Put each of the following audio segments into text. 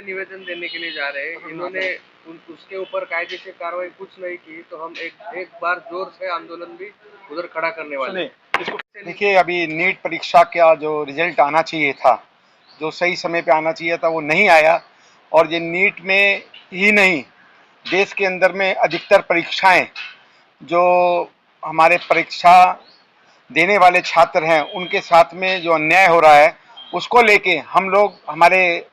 निवेदन देने के लिए जा रहे हैं। इन्होंने उसके ऊपर कायदेशीर कार्रवाई कुछ नहीं की तो हम एक बार जोर से आंदोलन भी उधर खड़ा करने वाले हैं। देखिए, अभी नीट परीक्षा का जो रिजल्ट आना चाहिए था, जो सही समय पे आना चाहिए था, वो नहीं आया। और ये नीट में ही नहीं, देश के अंदर में अधिकतर परीक्षाएं जो हमारे परीक्षा देने वाले छात्र हैं उनके साथ में जो अन्याय हो रहा है, उसको लेके हम लोग, हमारे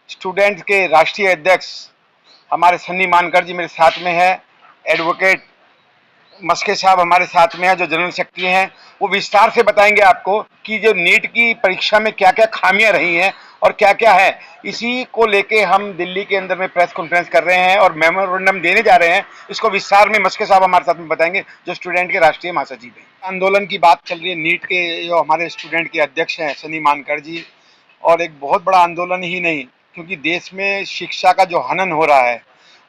स्टूडेंट्स के राष्ट्रीय अध्यक्ष हमारे सन्नी मानकर जी मेरे साथ में है, एडवोकेट मस्के साहब हमारे साथ में है जो जनरल सेक्रेटरी हैं, वो विस्तार से बताएंगे आपको कि जो नीट की परीक्षा में क्या क्या खामियां रही हैं और क्या क्या है। इसी को लेके हम दिल्ली के अंदर में प्रेस कॉन्फ्रेंस कर रहे हैं और मेमोरेंडम देने जा रहे हैं। इसको विस्तार में मस्के साहब हमारे साथ में बताएंगे जो स्टूडेंट के राष्ट्रीय महासचिव हैं। आंदोलन की बात चल रही है, नीट के जो हमारे स्टूडेंट के अध्यक्ष हैं सनी मानकर जी, और एक बहुत बड़ा आंदोलन ही नहीं, क्योंकि देश में शिक्षा का जो हनन हो रहा है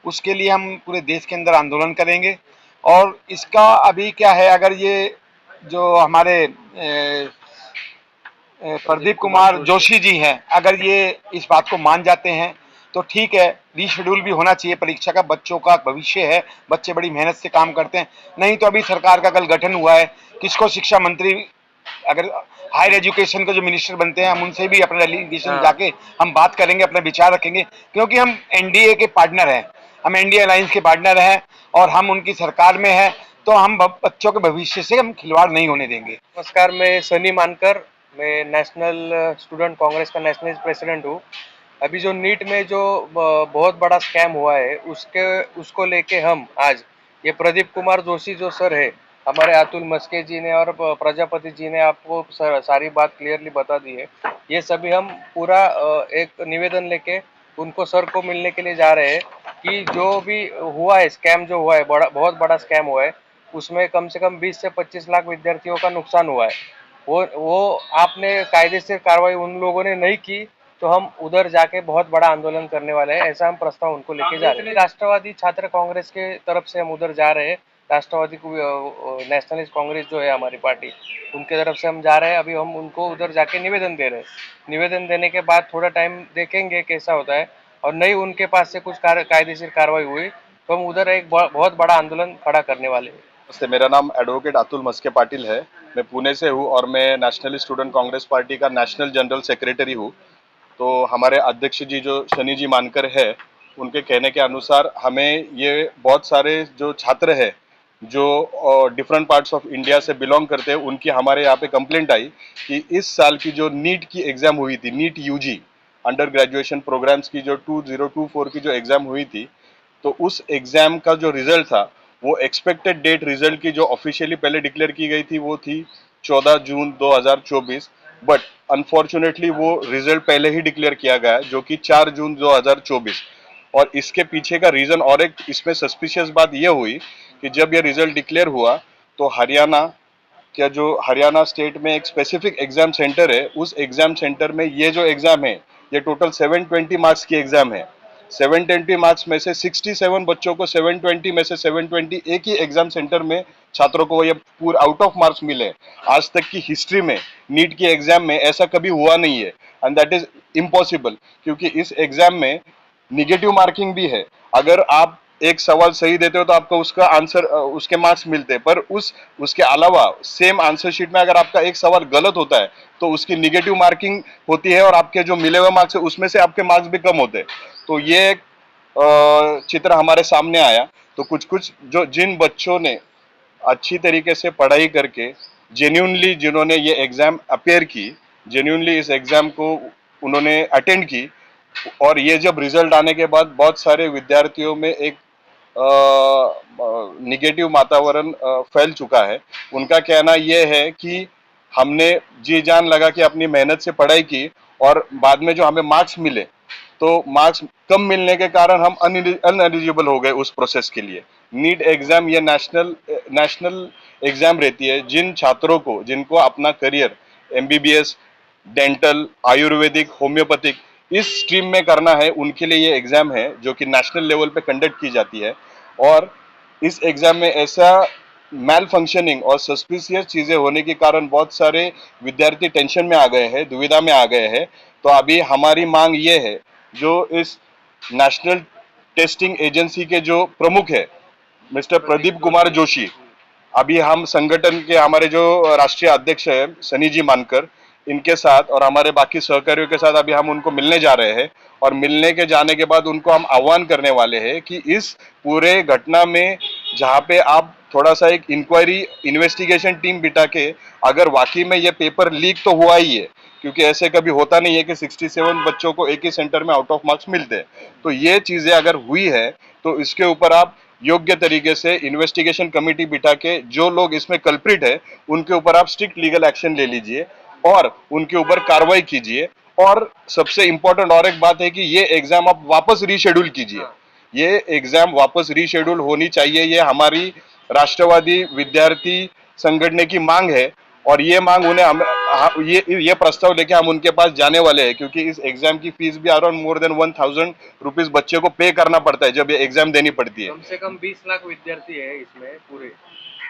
उसके लिए हम पूरे देश के अंदर आंदोलन करेंगे। और इसका अभी क्या है, अगर ये जो हमारे प्रदीप कुमार जोशी जी हैं, अगर ये इस बात को मान जाते हैं तो ठीक है, रीशेड्यूल भी होना चाहिए परीक्षा का। बच्चों का भविष्य है, बच्चे बड़ी मेहनत से काम करते हैं। नहीं तो अभी सरकार का कल गठन हुआ है, किसको शिक्षा मंत्री, अगर हायर एजुकेशन के जो मिनिस्टर बनते हैं हम उनसे भी अपना डेलीगेशन जाके हम बात करेंगे, अपने विचार रखेंगे, क्योंकि हम एनडीए के पार्टनर हैं, हम एनडीए अलायंस के पार्टनर हैं और हम उनकी सरकार में हैं, तो हम बच्चों के भविष्य से हम खिलवाड़ नहीं होने देंगे। नमस्कार, मैं सनी मानकर, मैं नेशनल स्टूडेंट कांग्रेस का नेशनल प्रेसिडेंट हूँ। अभी जो नीट में जो बहुत बड़ा स्कैम हुआ है उसको लेके हम आज ये प्रदीप कुमार जोशी जो सर है, हमारे अतुल मस्के जी ने और प्रजापति जी ने आपको सारी बात क्लियरली बता दी है। ये सभी हम पूरा एक निवेदन लेके उनको सर को मिलने के लिए जा रहे हैं कि जो भी हुआ है, स्कैम जो हुआ है, बहुत बड़ा स्कैम हुआ है, उसमें कम से कम 20 से 25 लाख विद्यार्थियों का नुकसान हुआ है। वो आपने कायदेशीर कार्रवाई उन लोगों ने नहीं की तो हम उधर जाके बहुत बड़ा आंदोलन करने वाले हैं, ऐसा हम प्रस्ताव उनको लेके जा रहे हैं। राष्ट्रवादी छात्र कांग्रेस के तरफ से हम उधर जा रहे हैं। राष्ट्रवादी नेशनलिस्ट कांग्रेस जो है हमारी पार्टी, उनके तरफ से हम जा रहे हैं। अभी हम उनको उधर जाके निवेदन दे रहे हैं। निवेदन देने के बाद थोड़ा टाइम देखेंगे कैसा होता है, और नहीं उनके पास से कुछ कायदेशीर कार्रवाई हुई तो हम उधर एक बहुत बड़ा आंदोलन खड़ा करने वाले हैं। नमस्ते, मेरा नाम एडवोकेट अतुल मस्के पाटिल है। मैं पुणे से हूँ और मैं नेशनल स्टूडेंट कांग्रेस पार्टी का नेशनल जनरल सेक्रेटरी हूँ। तो हमारे अध्यक्ष जी जो शनि जी मानकर है, उनके कहने के अनुसार हमें ये बहुत सारे जो छात्र हैं जो डिफरेंट पार्ट्स ऑफ इंडिया से बिलोंग करते हैं, उनकी हमारे यहाँ पे कंप्लेंट आई कि इस साल की जो नीट की एग्ज़ाम हुई थी, NEET UG under graduation programmes की जो 2024 की जो एग्ज़ाम हुई थी, तो उस एग्ज़ाम का जो रिजल्ट था, वो एक्सपेक्टेड डेट रिजल्ट की जो ऑफिशियली पहले डिक्लेयर की गई थी वो थी 14 जून 2024, बट अनफॉर्चुनेटली वो रिजल्ट पहले ही डिक्लेयर किया गया है जो कि 4 जून 2024। और इसके पीछे का रीजन और एक इसमें सस्पिशियस बात ये हुई कि जब ये रिजल्ट डिक्लेयर हुआ तो हरियाणा स्टेट में एक स्पेसिफिक एग्जाम सेंटर है, उस एग्जाम सेंटर में ये जो एग्जाम है ये टोटल 720 मार्क्स की एग्जाम है। 720 मार्क्स में से 67 बच्चों को 720 में से 720 एक ही एग्जाम सेंटर में छात्रों को ये पूरा आउट ऑफ मार्क्स मिले। आज तक की हिस्ट्री में नीट की एग्जाम में ऐसा कभी हुआ नहीं है, एंड दैट इज इम्पॉसिबल, क्योंकि इस एग्जाम में निगेटिव मार्किंग भी है। अगर आप एक सवाल सही देते हो तो आपको उसका आंसर, उसके मार्क्स मिलते हैं, पर उसके अलावा सेम आंसर शीट में अगर आपका एक सवाल गलत होता है तो उसकी निगेटिव मार्किंग होती है और आपके जो मिले हुए मार्क्स है उसमें से आपके मार्क्स भी कम होते हैं। तो ये एक चित्र हमारे सामने आया। तो कुछ जो जिन बच्चों ने अच्छी तरीके से पढ़ाई करके जेन्युइनली जिन्होंने ये एग्जाम अपेयर की, जेन्युइनली इस एग्जाम को उन्होंने अटेंड की, और ये जब रिजल्ट आने के बाद बहुत सारे विद्यार्थियों में एक निगेटिव वातावरण फैल चुका है। उनका कहना यह है कि हमने जी जान लगा कि अपनी मेहनत से पढ़ाई की और बाद में जो हमें मार्क्स मिले तो मार्क्स कम मिलने के कारण हम अनएलिजिबल हो गए उस प्रोसेस के लिए। नीट एग्जाम ये नेशनल एग्जाम रहती है। जिन छात्रों को, जिनको अपना career MBBS, dental, Ayurvedic, homeopathic इस स्ट्रीम में करना है, उनके लिए ये एग्जाम है जो कि नेशनल लेवल पे कंडक्ट की जाती है। और इस एग्जाम में ऐसा मैल फंक्शनिंग और सस्पिशियस चीजें होने के कारण बहुत सारे विद्यार्थी टेंशन में आ गए हैं, दुविधा में आ गए हैं। तो अभी हमारी मांग ये है, जो इस नेशनल टेस्टिंग एजेंसी के जो प्रमुख है मिस्टर प्रदीप कुमार जोशी, अभी हम संगठन के हमारे जो राष्ट्रीय अध्यक्ष है सनी जी मानकर, इनके साथ और हमारे बाकी सहकारियों के साथ अभी हम उनको मिलने जा रहे हैं और मिलने के जाने के बाद उनको हम आह्वान करने वाले हैं कि इस पूरे घटना में जहाँ पे आप थोड़ा सा एक इंक्वायरी इन्वेस्टिगेशन टीम बिठा के, अगर वाकई में ये पेपर लीक तो हुआ ही है, क्योंकि ऐसे कभी होता नहीं है कि 67 बच्चों को एक ही सेंटर में आउट ऑफ मार्क्स मिलते हैं, तो ये चीजें अगर हुई है तो इसके ऊपर आप योग्य तरीके से इन्वेस्टिगेशन कमेटी बिठा के जो लोग इसमें कल्प्रिट है उनके ऊपर आप स्ट्रिक्ट लीगल एक्शन ले लीजिए और उनके ऊपर कार्रवाई कीजिए। और सबसे इंपॉर्टेंट और एक बात है कि ये एग्जाम आप वापस रीशेड्यूल कीजिए, ये एग्जाम वापस रीशेड्यूल होनी चाहिए, ये हमारी राष्ट्रवादी विद्यार्थी संगठन की मांग है और ये मांग उन्हें ये प्रस्ताव लेके हम उनके पास जाने वाले हैं, क्योंकि इस एग्जाम की फीस भी अराउंड मोर देन 1000 रुपीज बच्चे को पे करना पड़ता है जब ये एग्जाम देनी पड़ती है। कम से कम 20 लाख विद्यार्थी है इसमें पूरे।